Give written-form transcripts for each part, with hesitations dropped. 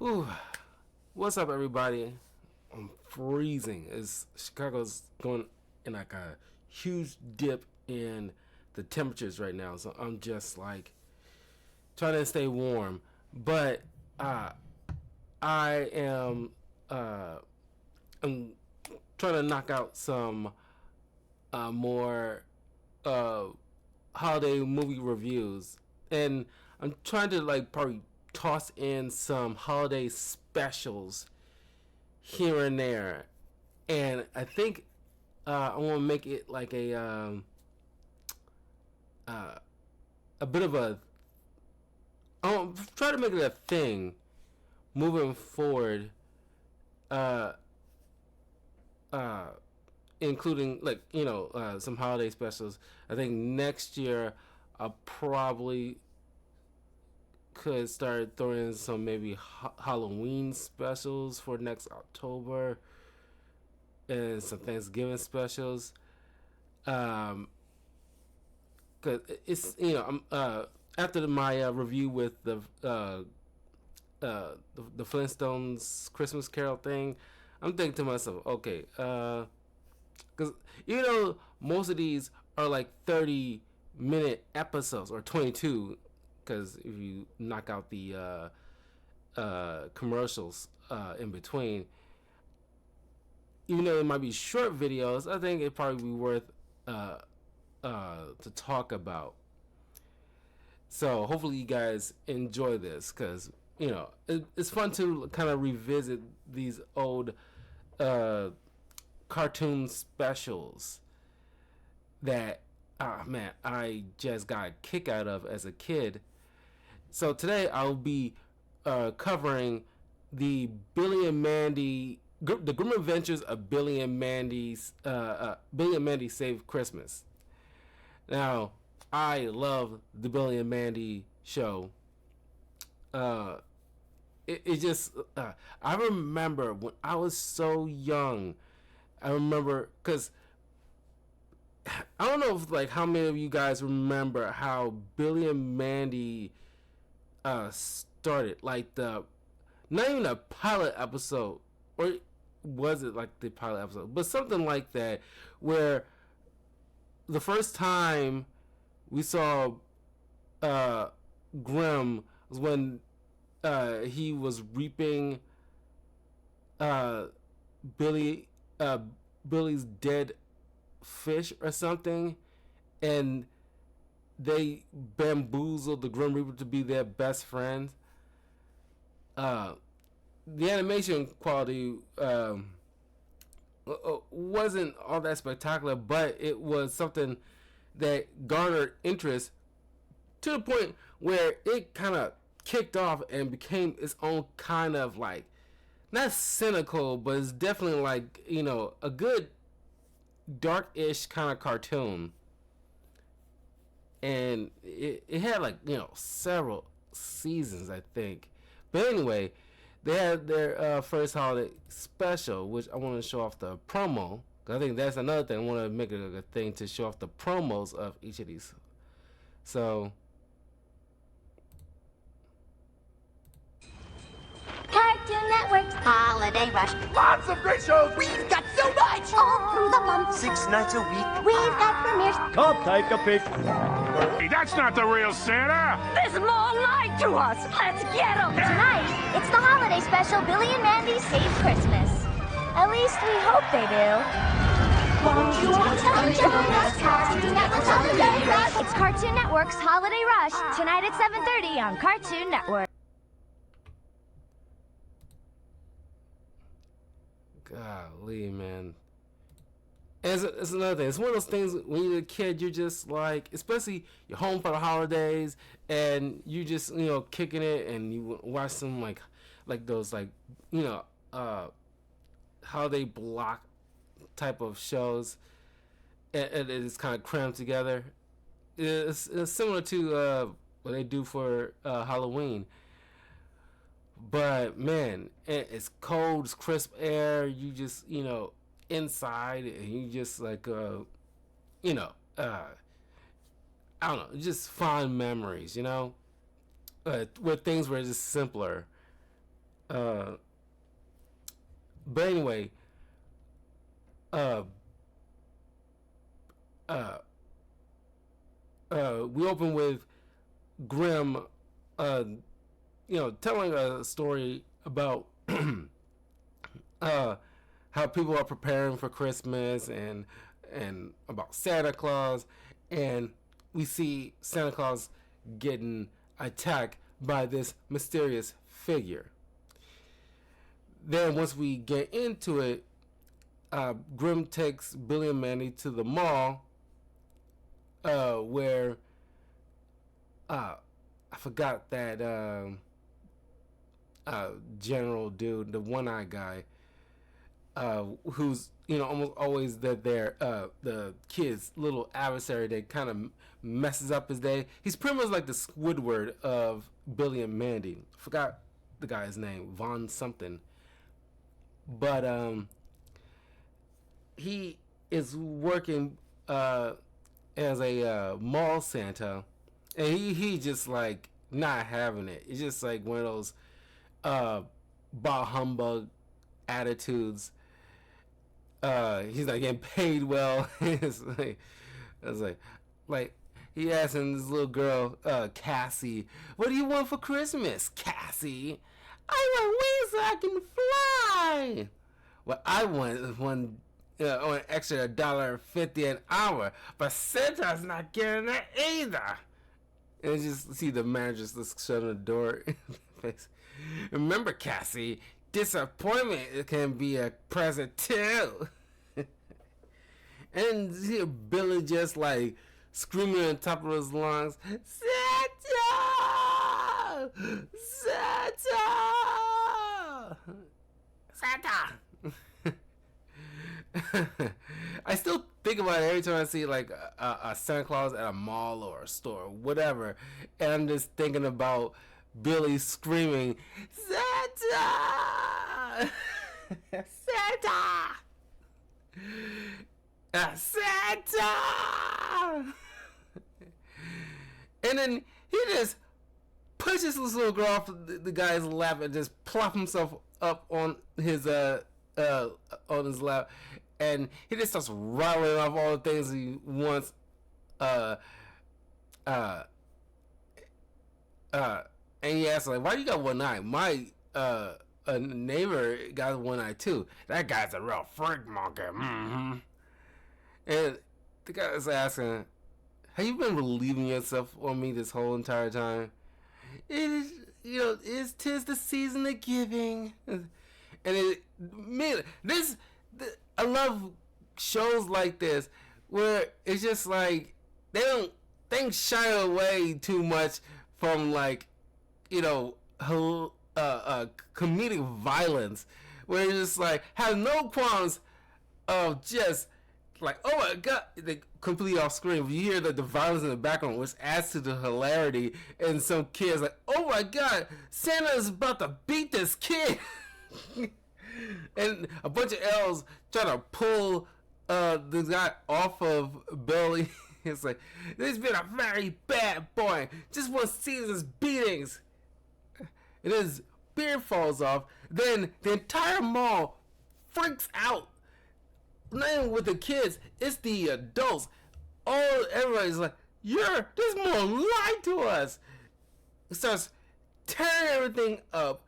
Whew. What's up, everybody? I'm freezing. Chicago's going in like a huge dip in the temperatures right now, so I'm just like trying to stay warm. But uh, I am I'm trying to knock out some more uh, holiday movie reviews, and I'm trying to like probably toss in some holiday specials here and there, and I think I want to make it like uh, a bit of a. I'll try to make it a thing moving forward, uh, uh, including like some holiday specials. I think next year I'll probably could start throwing in some maybe Halloween specials for next October and some Thanksgiving specials. Um, Cause it's I'm after my review with the Flintstones Christmas Carol thing, I'm thinking to myself, okay, because most of these are like 30-minute episodes or 22, because if you knock out the commercials in between, even though it might be short videos, I think it'd probably be worth to talk about. So hopefully you guys enjoy this, because it's fun to kind of revisit these old uh, cartoon specials that man, I just got a kick out of as a kid. So today I'll be covering the Billy and Mandy, the Grim Adventures of Billy and Billy and Mandy Save Christmas. Now, I love the Billy and Mandy show. Uh, it just, I remember when I was so young. I remember, because I don't know if like how many of you guys remember how Billy and Mandy started. Like not even a pilot episode, or was it like the pilot episode? But something like that, where the first time we saw uh, Grimm was when he was reaping uh, Billy Billy's dead fish or something, and they bamboozled the Grim Reaper to be their best friend. Uh, the animation quality wasn't all that spectacular, but it was something that garnered interest to the point where it kind of kicked off and became its own kind of like, not cynical, but it's definitely like a good dark-ish kind of cartoon. And it had like several seasons, I think. But anyway, they had their first holiday special, which I want to show off the promo. I think that's another thing. I want to make it a thing to show off the promos of each of these. So, Cartoon Network's Holiday Rush. Lots of great shows. We've got so much! All through the month. 6 nights a week. We've got premieres. Come take a peek. Hey, that's not the real Santa! This mom lied to us! Let's get them! Tonight, it's the holiday special Billy and Mandy Save Christmas. At least we hope they do. Won't you come join us? Cartoon Network's Holiday Rush. It's Cartoon Network's Holiday Rush. Tonight at 7:30 on Cartoon Network. golly, man. And it's another thing. It's one of those things when you're a kid, you're just like, especially you're home for the holidays, and you just kicking it, and you watch some like those like holiday block type of shows, and it's kind of crammed together. It's similar to what they do for Halloween. But man, it's cold, it's crisp air. You just inside, and you just like I don't know, just fond memories, where things were just simpler. Uh, but anyway, uh, uh, we open with Grimm, telling a story about uh, how people are preparing for Christmas and about Santa Claus, and we see Santa Claus getting attacked by this mysterious figure. Then once we get into it, Grimm takes Billy and Mandy to the mall, where I forgot that general dude, the one-eyed guy, who's almost always the kid's little adversary that kind of messes up his day. He's pretty much like the Squidward of Billy and Mandy. Forgot the guy's name, Von something, but he is working as a mall Santa, and he just like not having it. It's just like one of those bah humbug attitudes. He's not getting paid well. It's like, I was like he asking this little girl, Cassie, "What do you want for Christmas, Cassie?" "I want wings so I can fly." "Well, I want one on an extra $1.50 an hour, but Santa's not getting that either." And just see the manager just shutting the door in the face. "Remember, Cassie, disappointment can be a present too." And see Billy just like screaming on top of his lungs, "Santa! Santa! Santa!" I still think about it every time I see like a Santa Claus at a mall or a store or whatever, and I'm just thinking about Billy screaming, "Santa! Santa! Santa!" And then he just pushes this little girl off the guy's lap and just plop himself up on his lap, and he just starts rattling off all the things he wants. And he asks, like, "Why you got one eye?" "My a neighbor got one eye too. That guy's a real freak monkey." Mm-hmm. And the guy is asking, "Have you been relieving yourself on me this whole entire time?" "It is, it's 'tis the season of giving." And I love shows like this where it's just like they don't shy away too much from like comedic violence, where it's just like have no qualms of just like, "Oh my god," they completely off screen. You hear the violence in the background, which adds to the hilarity, and some kids like, "Oh my god, Santa's about to beat this kid." And a bunch of elves try to pull this guy off of Billy. It's like, "This has been a very bad boy. Just one season's beatings." And his beard falls off. Then the entire mall freaks out. Not even with the kids, it's the adults. Everybody's like, "This mom lied to us." It starts tearing everything up,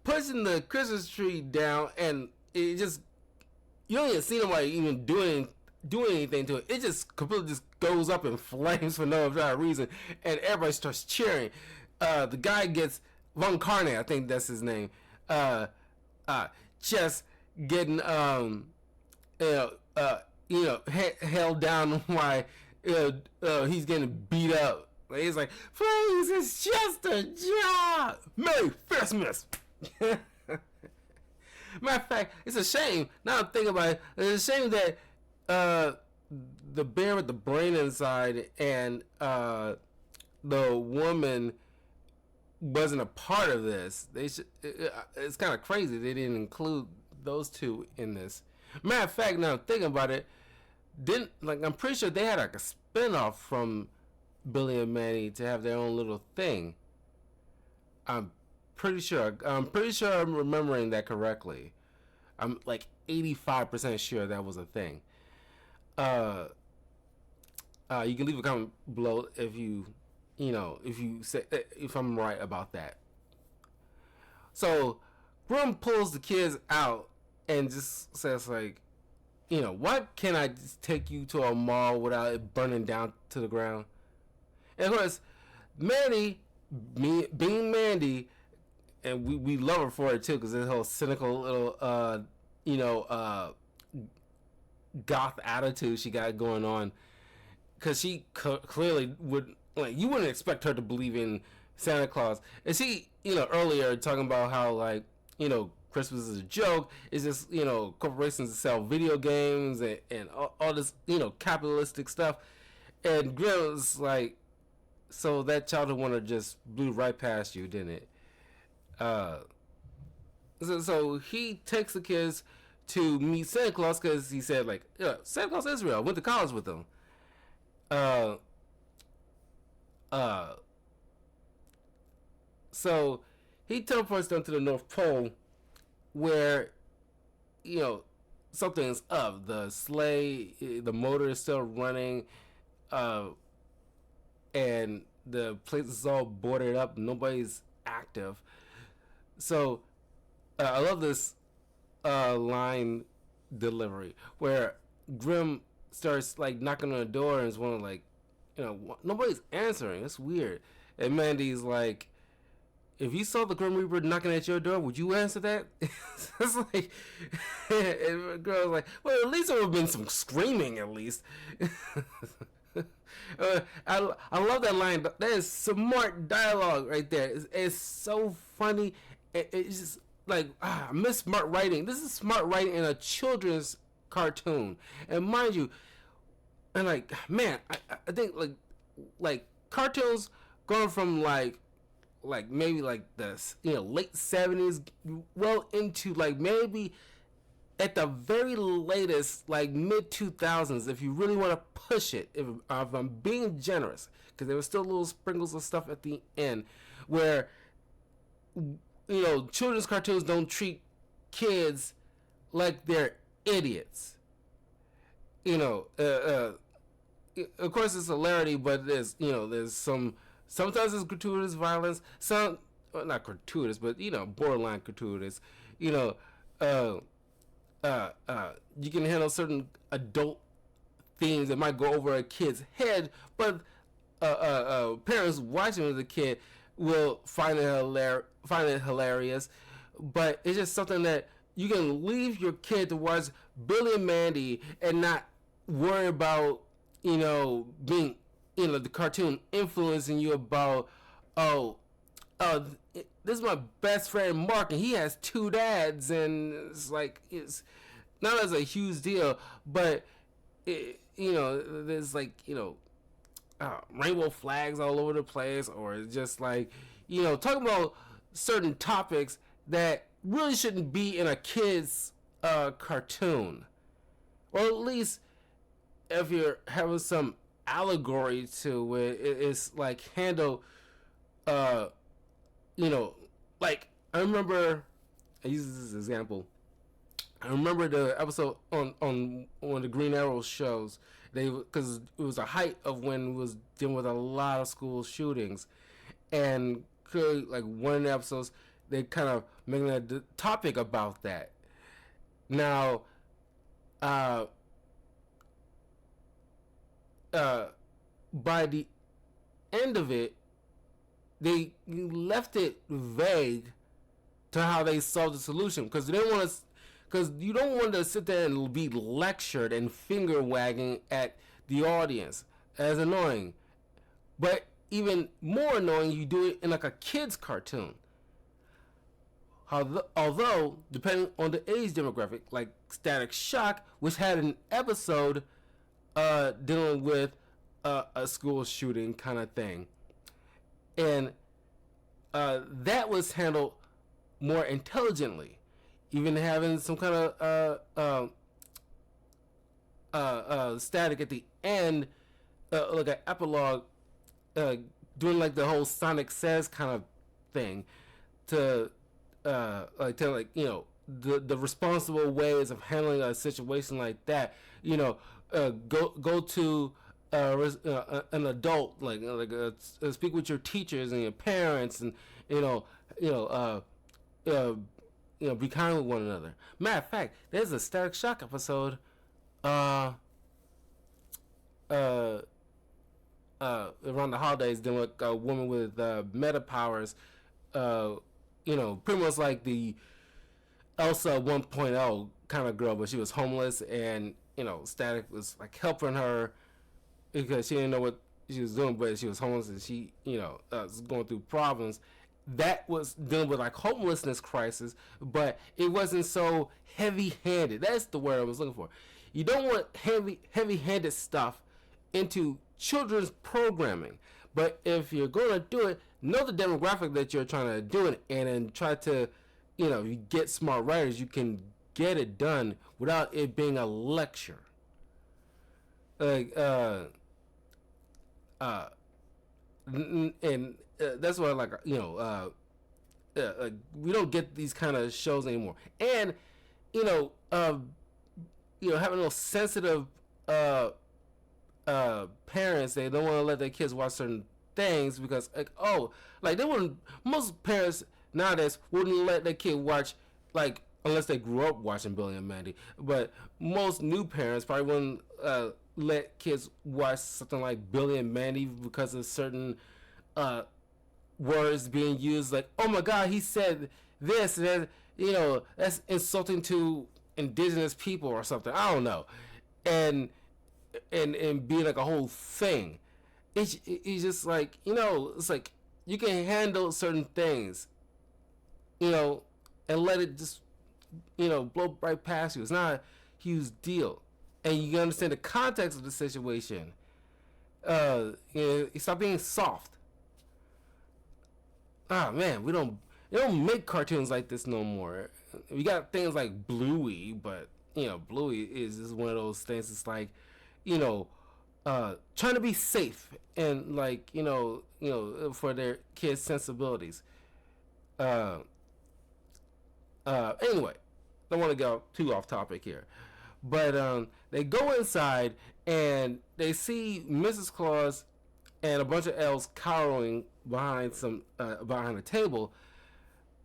pushing the Christmas tree down, and it just, you don't even see nobody even doing anything to it. It just completely just goes up in flames for no apparent reason, and everybody starts cheering. The guy gets Von Carne, I think that's his name. Just getting held down while he's getting beat up. Like, he's like, "Please, it's just a job. Merry Christmas." Matter of fact, it's a shame. Now I'm thinking about it. It's a shame that the bear with the brain inside and the woman wasn't a part of this. They should. It's kind of crazy they didn't include those two in this. Matter of fact, now I'm thinking about it, I'm pretty sure they had like a spinoff from Billy and Mandy to have their own little thing. I'm pretty sure. I'm pretty sure I'm remembering that correctly. I'm like 85% sure that was a thing. Uh, you can leave a comment below if if you say if I'm right about that. So, Grim pulls the kids out and just says like, what can I just take you to a mall without it burning down to the ground? And of course, Mandy, being Mandy, and we love her for it too, because this whole cynical little goth attitude she got going on, because she clearly would, like, you wouldn't expect her to believe in Santa Claus. And she, earlier talking about how, like, Christmas is a joke. It's just, corporations sell video games and all this, capitalistic stuff. And Grill's like, so that childhood wonder just blew right past you, didn't it? So he takes the kids to meet Santa Claus because he said, like, Santa Claus Israel, went to college with him. So he teleports them to the North Pole where, something's up. The sleigh, the motor is still running, and the place is all boarded up. Nobody's active. So I love this line delivery where Grim starts like knocking on the door and is one like, nobody's answering. It's weird. And Mandy's like, if you saw the Grim Reaper knocking at your door, would you answer that? It's like, and the girl's like, well, at least there would have been some screaming, at least. I love that line. That is smart dialogue right there. It's so funny. It's just like, I miss smart writing. This is smart writing in a children's cartoon. And mind you, and like, man, I think like cartoons going from like maybe like the late 70s well into like maybe at the very latest like mid 2000s, if you really want to push it, if I'm being generous, because there were still little sprinkles of stuff at the end where children's cartoons don't treat kids like they're idiots. Of course it's hilarity, but there's sometimes it's gratuitous violence, some, well, not gratuitous, but borderline gratuitous. You can handle certain adult themes that might go over a kid's head, but parents watching with a kid will find it hilarious. But it's just something that you can leave your kid to watch Billy and Mandy and not worry about being the cartoon influencing you about, this is my best friend Mark and he has two dads, and it's like, it's not as a huge deal, but there's like rainbow flags all over the place, or just like talking about certain topics that really shouldn't be in a kid's cartoon, or at least if you're having some allegory to it, it's like handle like I remember, I use this example. I remember the episode on one of the Green Arrow shows. Because it was a height of when it was dealing with a lot of school shootings, and clearly, like, one of the episodes, they kind of making a topic about that. Now, by the end of it, they left it vague to how they solved the solution, because they didn't want to. Because you don't want to sit there and be lectured and finger wagging at the audience. As annoying. But even more annoying, you do it in like a kid's cartoon. Although, depending on the age demographic, like Static Shock, which had an episode dealing with a school shooting kind of thing. And that was handled more intelligently. Even having some kind of static at the end, like an epilogue, doing like the whole Sonic Says kind of thing, to the responsible ways of handling a situation like that. Go to an adult, speak with your teachers and your parents, and you know you know uh, be kind with one another. Matter of fact, there's a Static Shock episode. Uh, uh, Around the holidays, dealing with a woman with meta powers. Uh, pretty much like the Elsa 1.0 kind of girl, but she was homeless, and Static was like helping her because she didn't know what she was doing, but she was homeless and she was going through problems. That was dealing with like homelessness crisis, but it wasn't so heavy-handed. That's the word I was looking for. You don't want heavy-handed stuff into children's programming, but if you're going to do it, know the demographic that you're trying to do it in, and try to you get smart writers. You can get it done without it being a lecture. Like and that's why, like, we don't get these kind of shows anymore. And having those sensitive parents, they don't want to let their kids watch certain things because they wouldn't. Most parents nowadays wouldn't let their kid watch, like, unless they grew up watching Billy and Mandy. But most new parents probably wouldn't let kids watch something like Billy and Mandy because of certain words being used, like, oh my God, he said this, and that's insulting to indigenous people or something. I don't know, and be like a whole thing. It's just like, it's like you can handle certain things, and let it just blow right past you. It's not a huge deal, and you can understand the context of the situation. Stop being soft. Ah, man, they don't make cartoons like this no more. We got things like Bluey, but Bluey is one of those things. It's like, trying to be safe and, like, for their kids' sensibilities. Anyway, don't want to go too off topic here, but they go inside and they see Mrs. Claus and a bunch of elves cowering behind behind a table.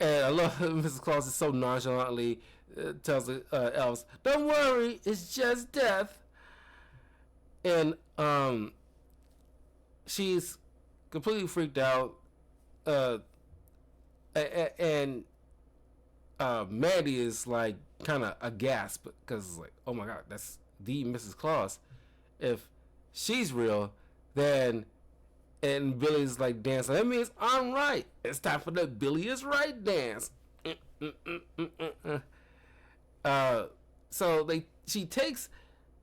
And I love Mrs. Claus is so nonchalantly tells the elves, "Don't worry, it's just death." And she's completely freaked out. And Mandy is like kind of aghast because it's like, oh my God, that's the Mrs. Claus. If she's real, then. And Billy's like dancing. That means I'm right. It's time for the Billy is right dance. So she takes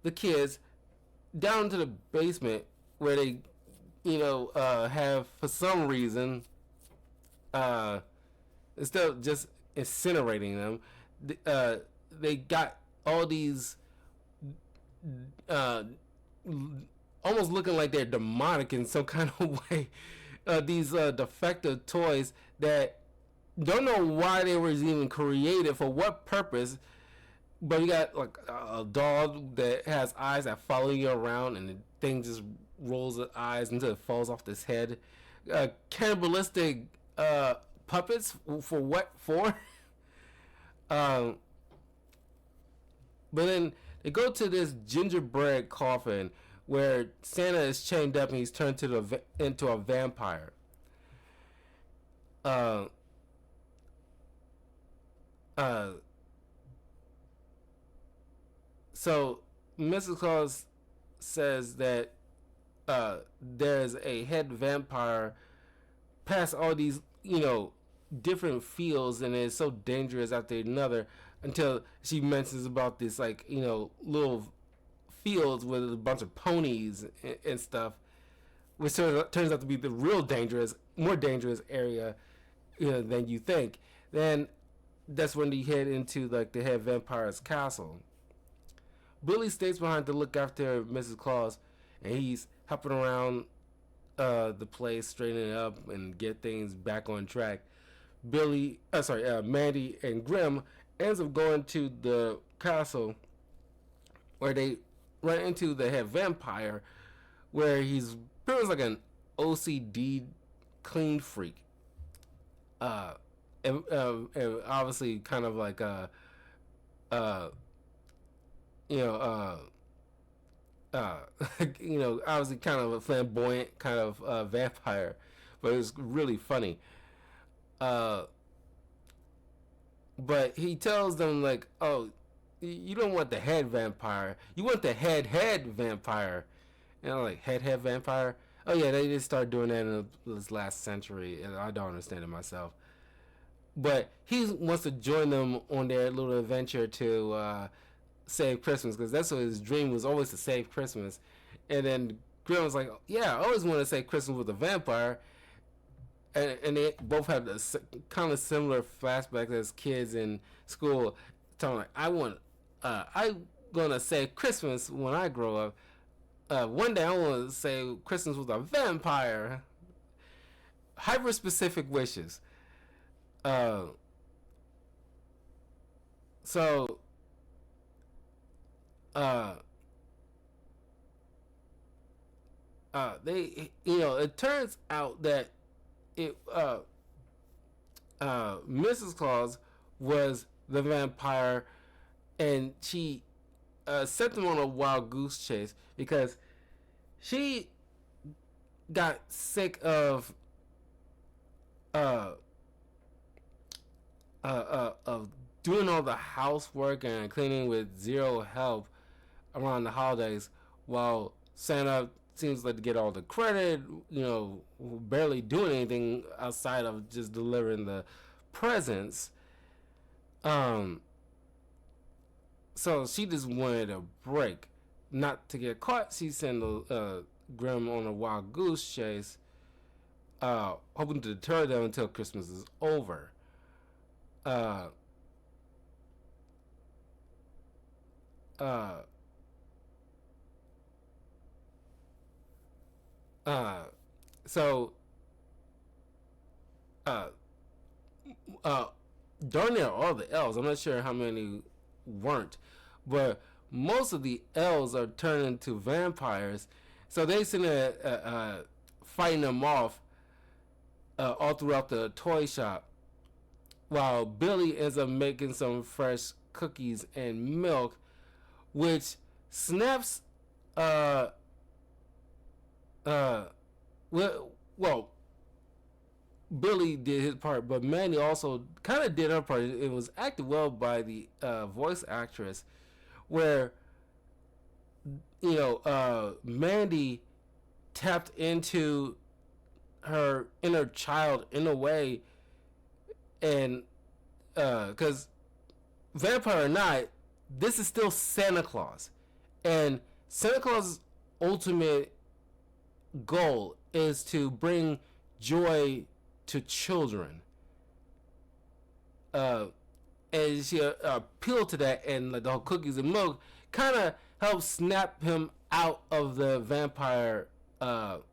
the kids down to the basement where they, have, for some reason, instead of just incinerating them, they got all these almost looking like they're demonic in some kind of way. These defective toys that don't know why they were even created, for what purpose. But you got like a dog that has eyes that follow you around, and the thing just rolls its eyes until it falls off this head. Cannibalistic puppets for what for? But then they go to this gingerbread coffin where Santa is chained up and he's turned into a vampire. So Mrs. Claus says that there's a head vampire past all these, different fields, and it's so dangerous after another, until she mentions about this, like, little fields with a bunch of ponies and stuff, which turns out to be the real more dangerous area, than you think. Then that's when you head into, like, the head vampire's castle. Billy stays behind to look after Mrs. Claus, and he's hopping around the place, straightening it up and get things back on track. Mandy and Grim ends up going to the castle where they run into the head vampire, where he's pretty much like an OCD clean freak. Uh, and obviously kind of like uh, you know, obviously kind of a flamboyant kind of vampire, but it was really funny. Uh, but he tells them like, "Oh, you don't want the head vampire. You want the head vampire." And I'm like, head vampire? Oh yeah, they just started doing that in this last century, and I don't understand it myself. But he wants to join them on their little adventure to save Christmas, because that's what his dream was, always to save Christmas. And then Grim was like, "Yeah, I always wanted to save Christmas with a vampire." And they both have this kind of similar flashbacks as kids in school, talking like, I'm gonna save Christmas when I grow up. One day I want to save Christmas with a vampire. Hyper specific wishes. Uh, so, uh, it turns out that it, Mrs. Claus was the vampire, and she sent them on a wild goose chase because she got sick of of doing all the housework and cleaning with zero help around the holidays, while Santa seems like to get all the credit, barely doing anything outside of just delivering the presents. So she just wanted a break, not to get caught. She sent Grim on a wild goose chase, hoping to deter them until Christmas is over. Uh, uh, so, darn near all the elves, I'm not sure how many weren't, but most of the elves are turned into vampires. So they send fighting them off all throughout the toy shop, while Billy ends up making some fresh cookies and milk, which snaps. Well, Billy did his part, but Mandy also kind of did her part. It was acted well by the voice actress, where Mandy tapped into her inner child in a way, and because vampire or not, this is still Santa Claus, and Santa Claus's ultimate goal is to bring joy to children. And she appealed to that, and like the whole cookies and milk kind of helped snap him out of the vampire mode.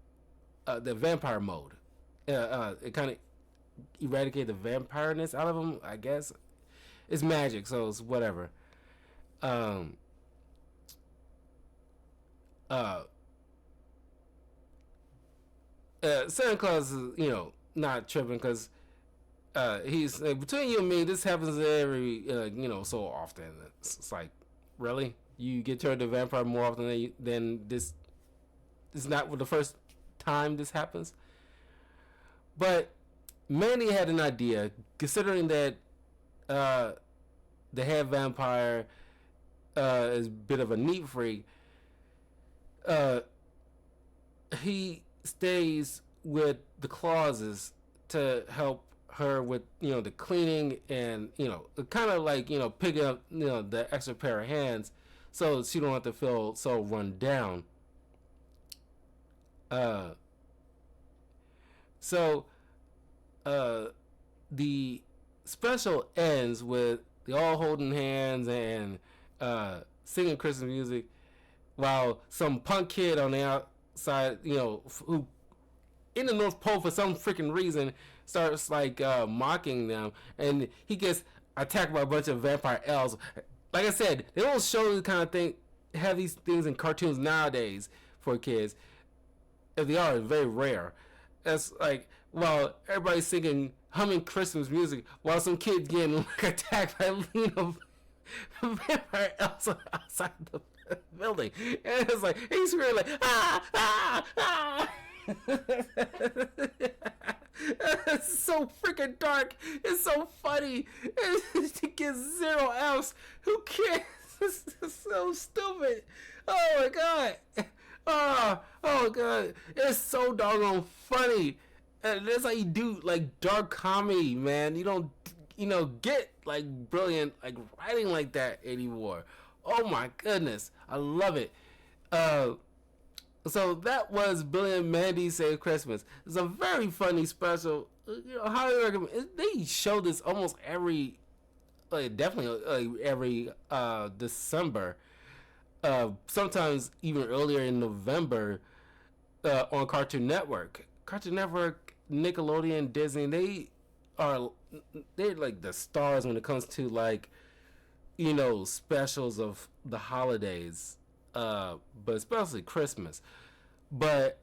It kind of eradicated the vampireness out of him, I guess. It's magic, so it's whatever. Santa Claus is, not tripping, because he's between you and me, this happens every so often. It's like, really, you get turned to a vampire more often than this is not the first time this happens. But Mandy had an idea, considering that the head vampire is a bit of a neat freak. He stays with the Clauses to help her with the cleaning, and kind of like picking up the extra pair of hands, so she don't have to feel so run down. So the special ends with they all holding hands and singing Christmas music, while some punk kid on the outside, who in the North Pole for some freaking reason, starts like mocking them, and he gets attacked by a bunch of vampire elves. Like I said, they don't show the kind of thing, have these things in cartoons nowadays for kids. If they are, it's very rare. It's like, well, everybody's singing, humming Christmas music while some kid getting like attacked by vampire elves outside the building, and it's like he's really like ah. It's so freaking dark. It's so funny. It gets 0 F's. Who cares? It's so stupid. Oh my god. Oh god. It's so doggone funny. And that's how you do like dark comedy, man. You don't get like brilliant like writing like that anymore. Oh my goodness. I love it. So that was Billy and Mandy Save Christmas. It's a very funny special. Highly recommend. They show this almost every, definitely every December. Sometimes even earlier in November on Cartoon Network. Cartoon Network, Nickelodeon, Disney. They're like the stars when it comes to like, specials of the holidays. But especially Christmas. But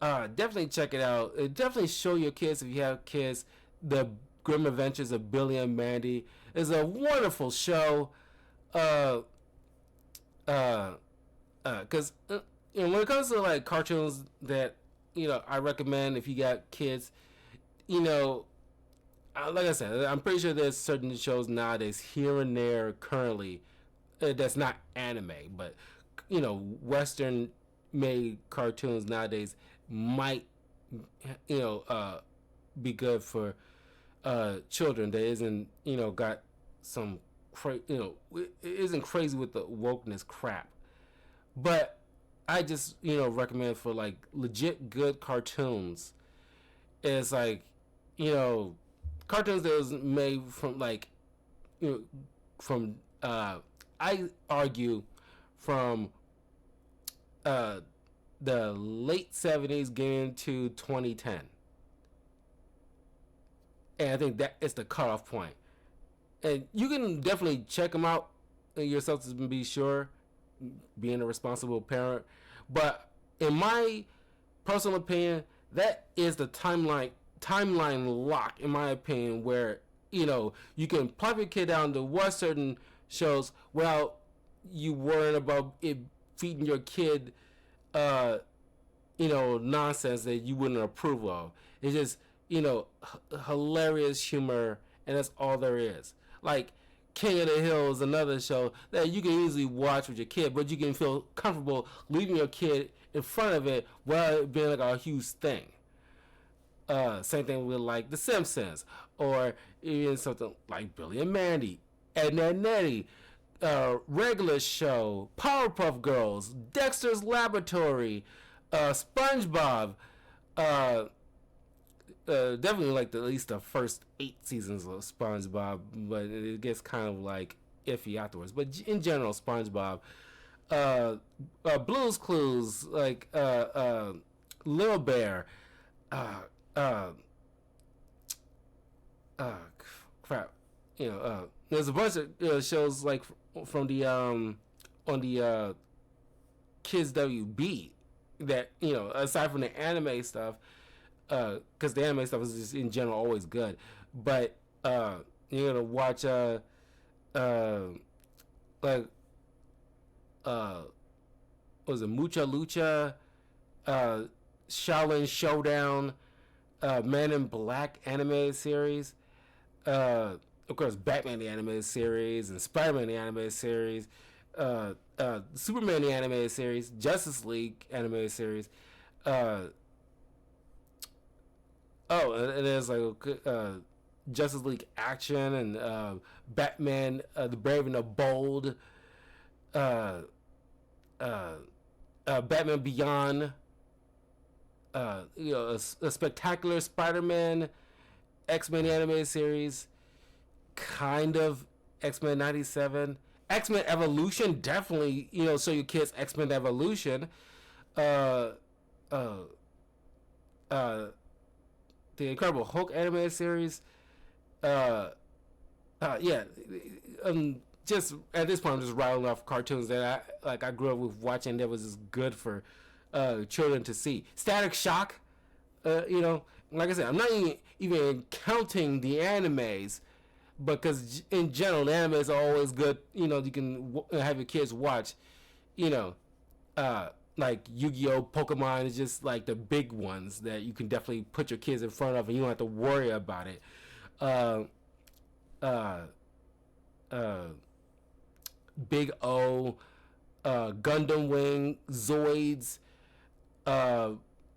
definitely check it out. Definitely show your kids, if you have kids, the Grim Adventures of Billy and Mandy. It's a wonderful show. Because when it comes to like cartoons that I recommend if you got kids, like I said, I'm pretty sure there's certain shows nowadays here and there currently that's not anime, but Western made cartoons nowadays might be good for children that isn't got some isn't crazy with the wokeness crap. But I just recommend for like legit good cartoons. It's like cartoons that was made from like from I argue from the late 70s getting into 2010. And I think that is the cutoff point. And you can definitely check them out yourself to be sure, being a responsible parent. But in my personal opinion, that is the timeline lock, in my opinion, where you can plop your kid down to watch certain shows without you worrying about it feeding your kid nonsense that you wouldn't approve of. It's just hilarious humor, and that's all there is. Like King of the Hill is another show that you can easily watch with your kid, but you can feel comfortable leaving your kid in front of it without it being like a huge thing. Same thing with like The Simpsons, or even something like Billy and Mandy, Ed and Nettie, Regular Show, Powerpuff Girls, Dexter's Laboratory, SpongeBob. Definitely like at least the first 8 seasons of SpongeBob, but it gets kind of like iffy afterwards. But in general, SpongeBob, Blue's Clues, like Little Bear, crap, there's a bunch of shows like from the on the Kids WB that aside from the anime stuff. Because the anime stuff is just in general always good, but you're gonna watch like what was it, Mucha Lucha, Shaolin Showdown, Man in Black animated series, of course Batman the animated series and Spider-Man the animated series, Superman the animated series, Justice League animated series. And there's like Justice League Action and Batman, the Brave and the Bold, Batman Beyond, a spectacular Spider-Man, X-Men animated series, kind of X-Men 97, X-Men Evolution, definitely show your kids X-Men Evolution. the Incredible Hulk animated series. Yeah, just at this point, I'm just rattling off cartoons that I grew up with watching that was just good for children to see. Static Shock, like I said, I'm not even counting the animes, because in general, the animes are always good. You can have your kids watch. You know, like Yu-Gi-Oh, Pokemon is just like the big ones that you can definitely put your kids in front of, and you don't have to worry about it. Uh, uh, uh, Big O, Gundam Wing, Zoids, uh,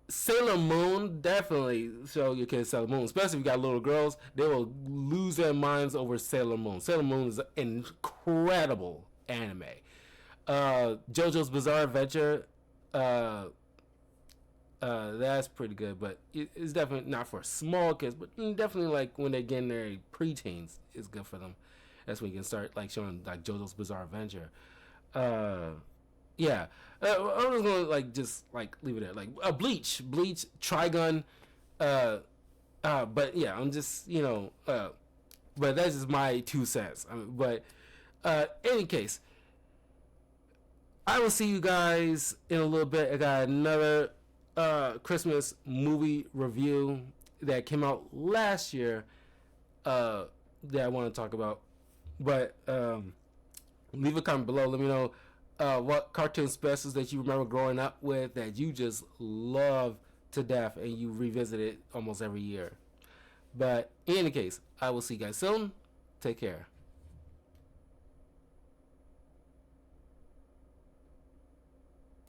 Sailor Moon. Definitely show your kids Sailor Moon, especially if you got little girls. They will lose their minds over Sailor Moon. Sailor Moon is an incredible anime. JoJo's Bizarre Adventure, that's pretty good, but it's definitely not for small kids, but definitely like when they get in their preteens, it's good for them. That's when you can start like showing like JoJo's Bizarre Adventure. Yeah, I'm just gonna just leave it there. Like Bleach, Trigun, but yeah, I'm just but that's just my 2 cents. But any case, I will see you guys in a little bit. I got another Christmas movie review that came out last year that I want to talk about. But leave a comment below. Let me know what cartoon specials that you remember growing up with that you just love to death and you revisit it almost every year. But in any case, I will see you guys soon. Take care.